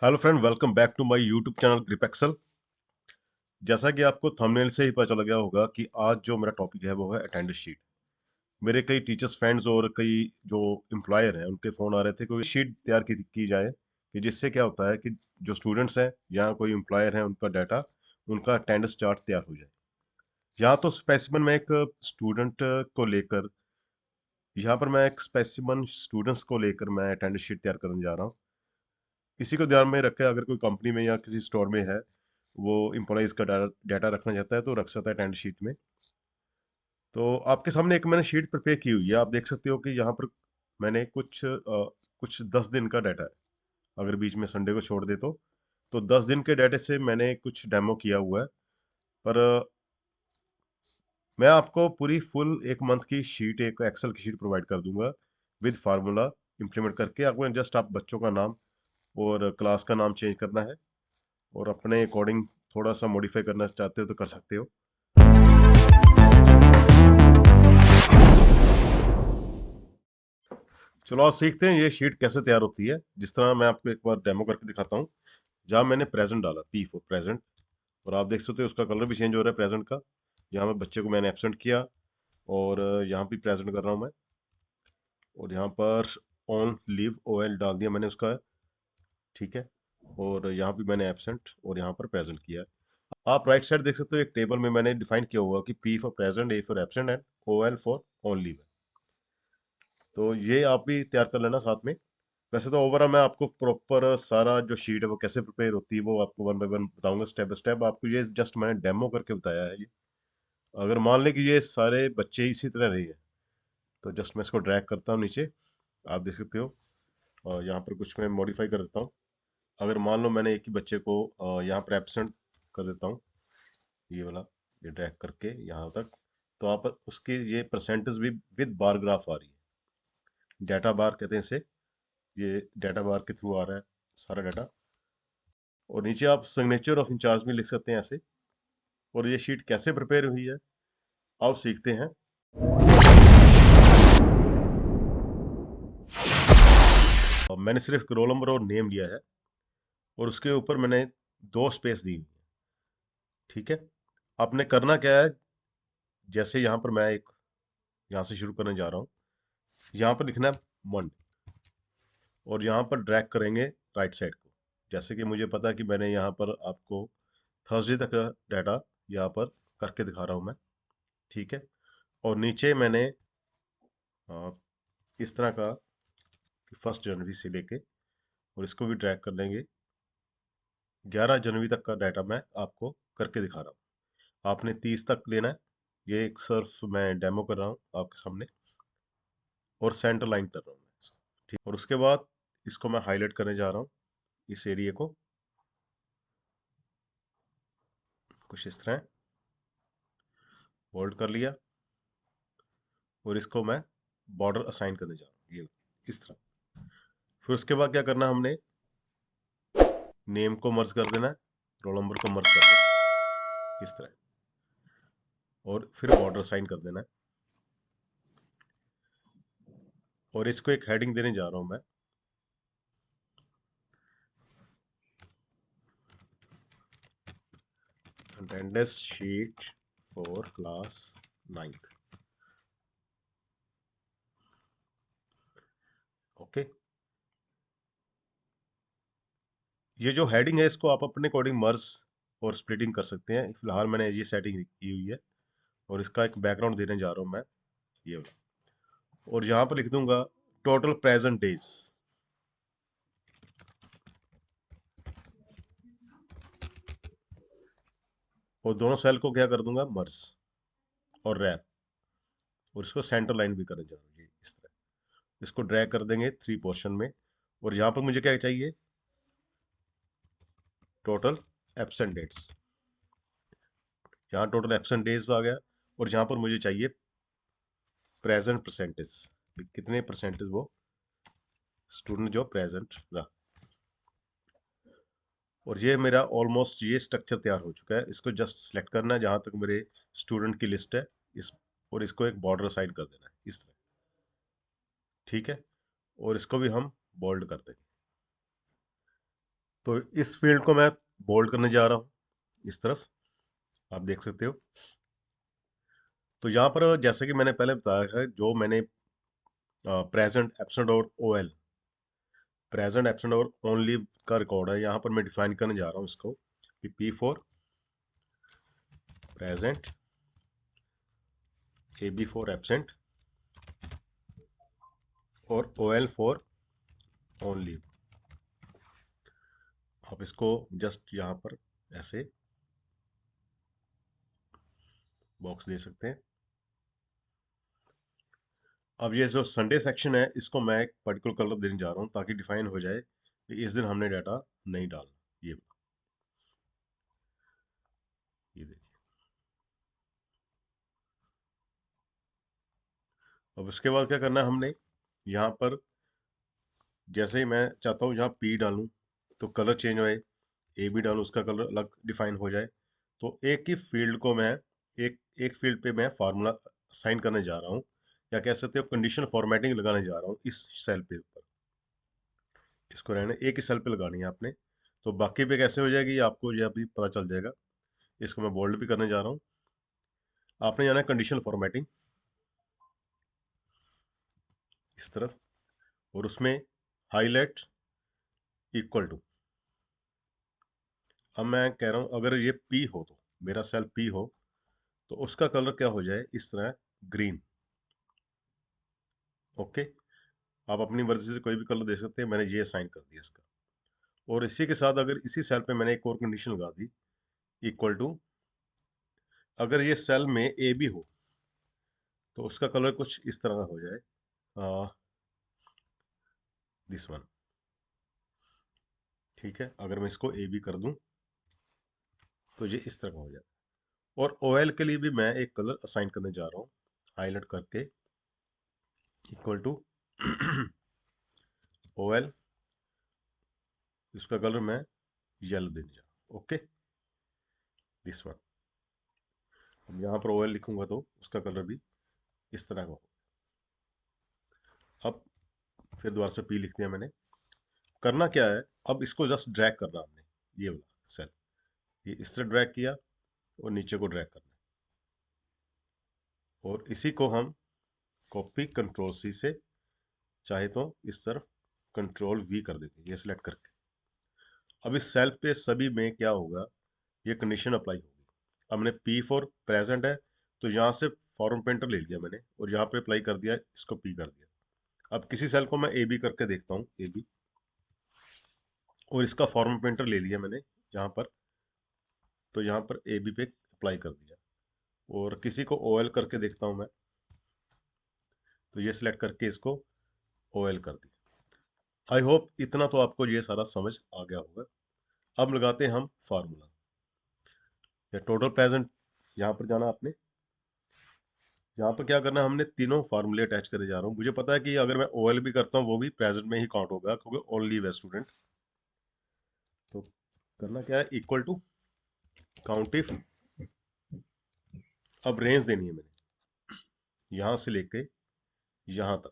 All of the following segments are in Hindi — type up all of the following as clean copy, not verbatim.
Hello friend, welcome back to my YouTube channel Grip Excel. जैसा कि आपको थंबनेल से ही पता चल गया होगा कि आज जो मेरा टॉपिक है वो है अटेंडेंस शीट। मेरे कई टीचर्स फ्रेंड्स और कई जो एम्प्लॉयर हैं उनके फ़ोन आ रहे थे, कोई शीट तैयार की जाए कि जिससे क्या होता है कि जो स्टूडेंट्स हैं या कोई एम्प्लॉयर है उनका डाटा, उनका अटेंडेंस चार्ट तैयार हो जाए। यहाँ तो स्पेसिमन में एक स्टूडेंट को लेकर यहाँ पर मैं एक स्पेसिमन स्टूडेंट्स को लेकर मैं अटेंडेंस शीट तैयार करने जा रहा हूँ। इसी को ध्यान में रखें, अगर कोई कंपनी में या किसी स्टोर में है, वो एम्प्लॉयज़ का डाटा रखना चाहता है तो रख सकता है अटेंडेंस शीट में। तो आपके सामने एक मैंने शीट प्रिपेयर की हुई है, आप देख सकते हो कि यहाँ पर मैंने कुछ 10 दिन का डाटा है। अगर बीच में संडे को छोड़ दे तो 10 दिन के डाटे से मैंने कुछ डेमो किया हुआ है। पर मैं आपको पूरी फुल एक मंथ की शीट, एक एक्सेल की शीट प्रोवाइड कर दूंगा विद फार्मूला इम्प्लीमेंट करके। आपको जस्ट आप बच्चों का नाम और क्लास का नाम चेंज करना है और अपने अकॉर्डिंग थोड़ा सा मॉडिफाई करना चाहते हो तो कर सकते हो। चलो आज सीखते हैं ये शीट कैसे तैयार होती है। जिस तरह मैं आपको एक बार डेमो करके दिखाता हूँ। जहाँ मैंने प्रेजेंट डाला, पी फॉर प्रेजेंट, और आप देख सकते हो उसका कलर भी चेंज हो रहा है प्रेजेंट का। यहाँ पे बच्चे को मैंने एब्सेंट किया और यहाँ पे प्रेजेंट कर रहा हूँ मैं। और यहाँ पर ऑन लीव ओ एल डाल दिया मैंने उसका, ठीक है। और यहाँ पे मैंने एब्सेंट और यहाँ पर प्रेजेंट किया है। आप राइट साइड देख सकते हो, एक टेबल में मैंने डिफाइन किया हुआ कि P for present, A for absent and O L for on leave है। तो ये आप भी तैयार कर लेना साथ में। वैसे तो ओवरऑल मैं आपको प्रॉपर सारा जो शीट है वो कैसे प्रिपेयर होती है वो आपको वन बाय वन बताऊंगा, स्टेप बाय स्टेप। आपको ये जस्ट मैंने डेमो करके बताया है ये। अगर मान लें कि ये सारे बच्चे इसी तरह रही है तो जस्ट मैं इसको ड्रैग करता हूँ नीचे, आप देख सकते हो। और यहाँ पर कुछ मैं मॉडिफाई कर देता हूँ। अगर मान लो मैंने एक ही बच्चे को यहाँ पर एब्सेंट कर देता हूँ, ये वाला, ये ड्रैग करके यहाँ तक, तो आप उसकी ये परसेंटेज भी विद बार ग्राफ आ रही है। डाटा बार कहते हैं इसे। ये डाटा बार के थ्रू आ रहा है सारा डाटा। और नीचे आप सिग्नेचर ऑफ इंचार्ज भी लिख सकते हैं ऐसे। और ये शीट कैसे प्रिपेयर हुई है आओ सीखते हैं। अब मैंने सिर्फ रोल नंबर और नेम लिया है और उसके ऊपर मैंने 2 स्पेस दी हुई है, ठीक है। आपने करना क्या है, जैसे यहाँ पर मैं एक यहाँ से शुरू करने जा रहा हूँ। यहाँ पर लिखना है मंडे और यहाँ पर ड्रैग करेंगे राइट साइड को। जैसे कि मुझे पता है कि मैंने यहाँ पर आपको थर्सडे तक का डाटा यहाँ पर करके दिखा रहा हूँ मैं, ठीक है। और नीचे मैंने अ, इस तरह का 1 जनवरी से लेके, और इसको भी ड्रैग कर लेंगे 11 जनवरी तक का डाटा मैं आपको करके दिखा रहा हूँ। आपने 30 तक लेना है। ये एक सिर्फ मैं डेमो कर रहा हूँ आपके सामने और सेंटर लाइन कर रहा हूँ मैं, ठीक। और उसके बाद इसको मैं हाईलाइट करने जा रहा हूँ, इस एरिया को कुछ इस तरह होल्ड कर लिया। और इसको मैं बॉर्डर असाइन करने जा रहा हूँ, ये इस तरह। फिर उसके बाद क्या करना है, हमने नेम को मर्ज कर देना है, रोल नंबर को मर्ज कर देना है इस तरह। और फिर बॉर्डर असाइन कर देना है। और इसको एक हेडिंग देने जा रहा हूँ मैं, attendance sheet for class 9th। Okay. ये जो हेडिंग है इसको आप अपने अकॉर्डिंग मर्ज और स्प्लिटिंग कर सकते हैं। फिलहाल मैंने ये सेटिंग की हुई है। और इसका एक बैकग्राउंड देने जा रहा हूँ मैं, ये वाला। और यहाँ पर लिख दूंगा टोटल प्रेजेंट डेज। और दोनों सेल को क्या कर दूंगा, मर्ज और रैप। और इसको सेंटर लाइन भी करने जा रहा हूँ, ये इस तरह। इसको ड्रैग कर देंगे 3 पोर्शन में। और यहाँ पर मुझे क्या चाहिए, टोटल एब्सेंट डेट्स। यहाँ टोटल एब्सेंट डेज आ गया। और यहाँ पर मुझे चाहिए प्रेजेंट परसेंटेज, कितने परसेंटेज वो स्टूडेंट जो प्रेजेंट रहा। और ये मेरा ऑलमोस्ट ये स्ट्रक्चर तैयार हो चुका है। इसको जस्ट सेलेक्ट करना है जहाँ तक मेरे स्टूडेंट की लिस्ट है, इस, और इसको एक बॉर्डर असाइन कर देना है इस तरह, ठीक है। और इसको भी हम बोल्ड कर देंगे। तो इस फील्ड को मैं बोल्ड करने जा रहा हूँ इस तरफ, आप देख सकते हो। तो यहाँ पर जैसे कि मैंने पहले बताया है, जो मैंने प्रेजेंट, एब्सेंट और ओएल, प्रेजेंट, एब्सेंट और ऑन लीव का रिकॉर्ड है, यहाँ पर मैं डिफाइन करने जा रहा हूँ इसको कि P for present, A B for absent और O L for on leave. आप इसको जस्ट यहाँ पर ऐसे बॉक्स दे सकते हैं। अब ये जो संडे सेक्शन है, इसको मैं एक पर्टिकुलर कलर देने जा रहा हूँ ताकि डिफाइन हो जाए कि इस दिन हमने डाटा नहीं डाला। ये देखिए। अब उसके बाद क्या करना है हमने, यहाँ पर जैसे ही मैं चाहता हूँ यहाँ पी डालूँ तो कलर चेंज होए, ए बी डालूँ उसका कलर अलग डिफाइन हो जाए। तो एक ही फील्ड को मैं एक एक फील्ड पे मैं फार्मूला साइन करने जा रहा हूँ, या कह सकते हो कंडीशनल फॉर्मेटिंग लगाने जा रहा हूँ इस सेल पे ऊपर। इसको रहने एक ही सेल पे लगानी है आपने। तो बाकी पे कैसे हो जाएगी आपको ये अभी पता चल जाएगा। इसको मैं बोल्ड भी करने जा रहा हूँ। आपने जाना है कंडीशनल फॉर्मेटिंग इस तरफ, और उसमें हाईलाइट इक्वल टू, अब मैं कह रहा हूँ अगर ये पी हो, तो मेरा सेल पी हो तो उसका कलर क्या हो जाए, इस तरह ग्रीन। ओके, आप अपनी मर्जी से कोई भी कलर दे सकते हैं, मैंने ये साइन कर दिया इसका। और इसी के साथ अगर इसी सेल पे मैंने एक और कंडीशन लगा दी, इक्वल टू, अगर ये सेल में ए बी हो तो उसका कलर कुछ इस तरह का हो जाए, दिस वन। ठीक है, अगर मैं इसको ए बी कर दूं तो ये इस तरह का हो जाए। और ऑयल के लिए भी मैं एक कलर असाइन करने जा रहा हूँ, हाईलाइट करके, इक्वल टू ऑयल, इसका कलर मैं येलो देने जा रहा हूँ। Okay, this one. अब यहाँ पर ऑयल लिखूंगा तो उसका कलर भी इस तरह का हो। अब फिर दोबारा से पी लिख दिया मैंने। करना क्या है, अब इसको जस्ट ड्रैग करना हमने, ये वाला सेल, ये इस तरह ड्रैग किया और नीचे को ड्रैग करना है। और इसी को हम कॉपी कंट्रोल सी से, चाहे तो इस तरफ कंट्रोल वी कर देंगे, ये सिलेक्ट करके। अब इस सेल पे सभी में क्या होगा, ये कंडीशन अप्लाई होगी। अब हमने पी फॉर प्रेजेंट है, तो यहाँ से फॉर्म पेंटर ले लिया मैंने और यहाँ पे अप्लाई कर दिया, इसको पी कर दिया। अब किसी सेल को मैं ए बी करके देखता हूँ, ए बी, और इसका फॉर्म पेंटर ले लिया मैंने यहाँ पर, तो यहाँ पर ए बी पे अप्लाई कर दिया। और किसी को ओ एल करके देखता हूँ मैं, तो ये सिलेक्ट करके इसको ओ एल कर दिया। आई होप इतना तो आपको ये सारा समझ आ गया होगा। अब लगाते हैं हम फार्मूला, या टोटल प्रेजेंट, यहाँ पर जाना आपने। यहाँ पर क्या करना है, हमने तीनों फार्मूले अटैच करने जा रहा हूँ। मुझे पता है कि अगर मैं ओ एल भी करता हूँ वो भी प्रेजेंट में ही काउंट होगा, क्योंकि ओनली वे स्टूडेंट। तो करना क्या है, इक्वल टू काउंट इफ, अब रेंज देनी है मैंने यहाँ से लेके यहाँ तक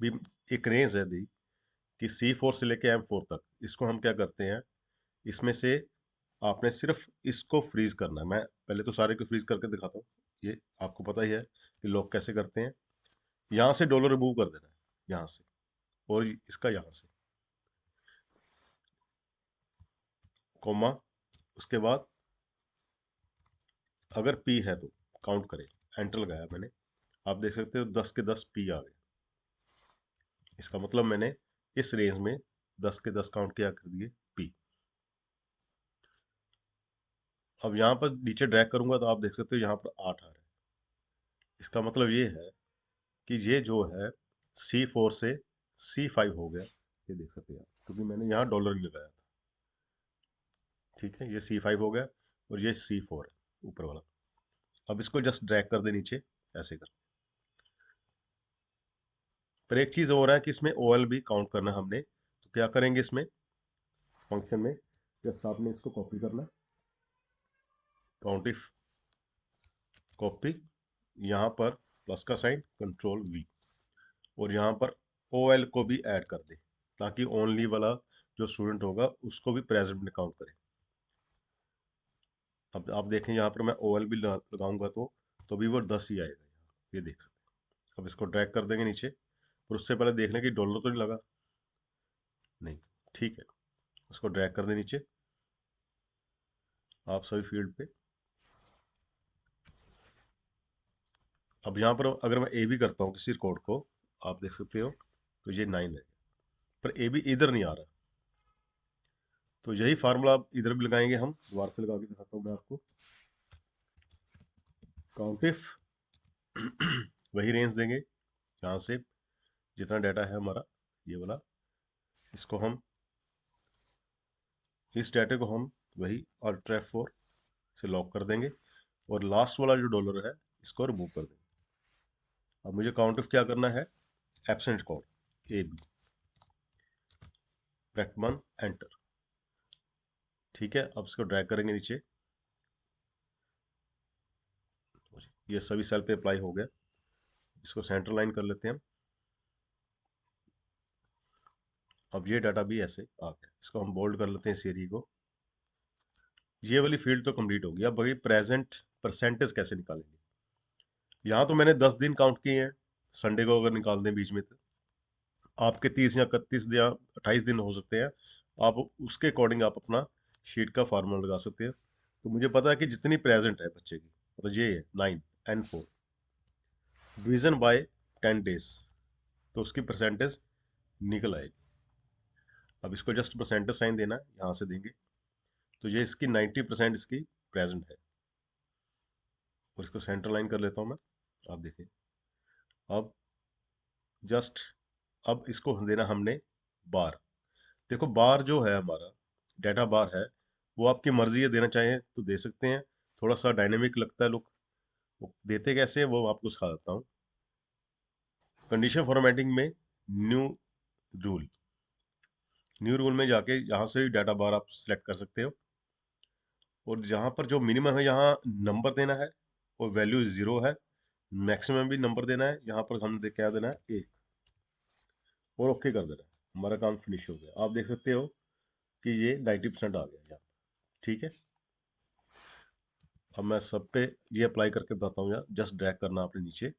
भी, एक रेंज है दी कि C4 से लेके M4 तक। इसको हम क्या करते हैं, इसमें से आपने सिर्फ इसको फ्रीज करना है। मैं पहले तो सारे को फ्रीज करके दिखाता हूँ, ये आपको पता ही है कि लोग कैसे करते हैं। यहाँ से डॉलर रिमूव कर देना है, यहाँ से, और इसका यहाँ से, कॉमा, उसके बाद अगर पी है तो काउंट करें, एंटर लगाया मैंने। आप देख सकते हो 10 के 10 पी आ गए। इसका मतलब मैंने इस रेंज में 10 के 10 काउंट किया कर दिए पी। अब यहाँ पर नीचे ड्रैग करूंगा तो आप देख सकते हो यहाँ पर 8 आ रहा है। इसका मतलब ये है कि ये जो है C4 से C5 हो गया, ये देख सकते हैं आप, क्योंकि मैंने यहाँ डॉलर नहीं लगाया था। ठीक है, ये C5 हो गया और ये C4 है ऊपर वाला। अब इसको जस्ट ड्रैग कर दे नीचे, ऐसे कर। पर एक चीज हो रहा है कि इसमें OL भी काउंट करना है हमने, तो क्या करेंगे इसमें फंक्शन में, जस्ट आपने इसको कॉपी करना, काउंट इफ कॉपी, यहाँ पर प्लस का साइन, कंट्रोल वी, और यहाँ पर OL को भी ऐड कर दे, ताकि ओनली वाला जो स्टूडेंट होगा उसको भी प्रेजेंट में काउंट करें। अब आप देखें यहाँ पर मैं OL भी लगाऊंगा तो भी वो 10 ही आएगा, ये देख सकते हैं। अब इसको ड्रैग कर देंगे नीचे, पर उससे पहले देख लें कि डॉलर तो नहीं लगा, नहीं, ठीक है। उसको ड्रैग कर दें नीचे आप सभी फील्ड पे। अब यहाँ पर अगर मैं ए भी करता हूँ किसी कोड को, आप देख सकते हो तो ये 9 है, पर ए भी इधर नहीं आ रहा। तो यही फार्मूला आप इधर भी लगाएंगे, हम दोबारा से लगा के दिखाता हूँ मैं आपको। काउंट इफ वही रेंज देंगे यहाँ से जितना डाटा है हमारा, ये वाला, इसको हम, इस डाटे को हम वही Alt F4 से लॉक कर देंगे, और लास्ट वाला जो डॉलर है इसको रिमूव कर देंगे। अब मुझे काउंट इफ क्या करना है, absent code A B, bracket बंद, एंटर। ठीक है, अब इसको ड्रैग करेंगे नीचे, ये सभी सेल पे अप्लाई हो गया। इसको सेंटर लाइन कर लेते हैं हम। अब ये डाटा भी ऐसे आ गया, इसको हम बोल्ड कर लेते हैं इस एरिया को। ये वाली फील्ड तो कंप्लीट होगी। अब वही प्रेजेंट परसेंटेज कैसे निकालेंगे। यहाँ तो मैंने 10 दिन काउंट किए हैं, संडे को अगर निकाल दें बीच में तो आपके 30 या 31 या 28 दिन हो सकते हैं। आप उसके अकॉर्डिंग आप अपना शीट का फार्मूला लगा सकते हैं। तो मुझे पता है कि जितनी प्रेजेंट है बच्चे की, मतलब ये है 9 N4 डिवीजन बाय 10 डेज, तो उसकी परसेंटेज निकल आएगी। अब इसको जस्ट परसेंटेज साइन देना है, यहाँ से देंगे तो ये इसकी 90% इसकी प्रेजेंट है। और इसको सेंटर लाइन कर लेता हूँ मैं, आप देखें। अब जस्ट, अब इसको देना हमने बार। देखो बार जो है हमारा डाटा बार है, वो आपकी मर्जी है, देना चाहें तो दे सकते हैं। थोड़ा सा डायनेमिक लगता है लुक, वो देते कैसे है वो आपको सिखा देता हूँ। कंडीशन फॉर्मेटिंग में न्यू रूल, न्यू रूल में जाके यहाँ से भी डाटा बार आप सिलेक्ट कर सकते हो। और जहाँ पर जो मिनिमम है यहाँ नंबर देना है, और वैल्यू 0 है। मैक्सिमम भी नंबर देना है, यहाँ पर हमने क्या देना है 1, और ओके कर देना है। हमारा काम फिनिश हो गया। आप देख सकते हो कि ये 90% आ गया यहाँ, ठीक है। अब मैं सब पे ये अप्लाई करके बताता हूँ यार, जस्ट ड्रैग करना आपने नीचे,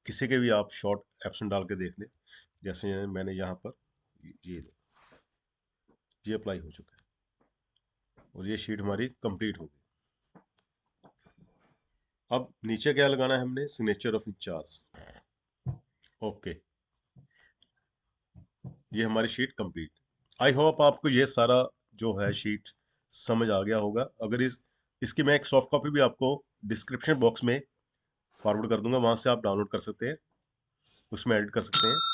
किसी के भी आप शॉर्ट एप्शन डाल के देख लें। जैसे मैंने यहाँ पर ये अप्लाई हो चुका है, और ये शीट हमारी कंप्लीट हो गई। अब नीचे क्या लगाना है हमने, सिग्नेचर ऑफ इंचार्ज, ओके। ये हमारी शीट कंप्लीट। आई होप आपको ये सारा जो है शीट समझ आ गया होगा। अगर इसकी मैं एक सॉफ्ट कॉपी भी आपको डिस्क्रिप्शन बॉक्स में फॉरवर्ड कर दूंगा, वहां से आप डाउनलोड कर सकते हैं, उसमें एडिट कर सकते हैं।